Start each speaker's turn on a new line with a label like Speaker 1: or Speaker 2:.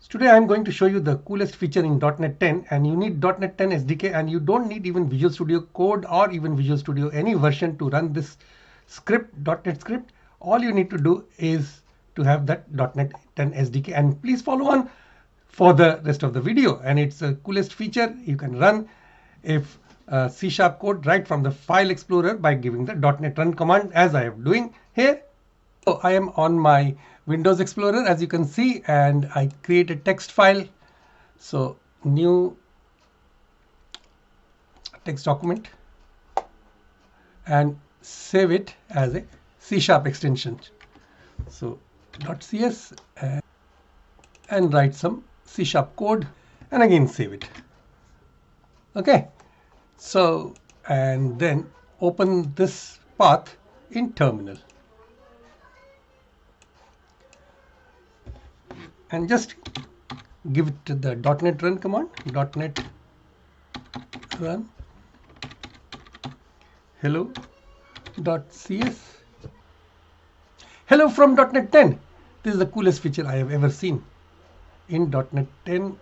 Speaker 1: Today I'm going to show you the coolest feature in .NET 10, and you need .NET 10 SDK, and you don't need even Visual Studio Code or even Visual Studio any version to run this script, .NET script. All you need to do is to have that .NET 10 SDK, and please follow on for the rest of the video. And it's the coolest feature. You can run if C# code right from the file explorer by giving the .NET run command, as I am doing here. So I am on my Windows Explorer, as you can see, and I create a text file. So new text document and save it as a C# extension. So .cs and write some C# code and again save it. Okay, so and then open this path in terminal and just give it to the .NET run command. .NET run hello.cs. Hello from .NET 10. This is the coolest feature I have ever seen in .NET 10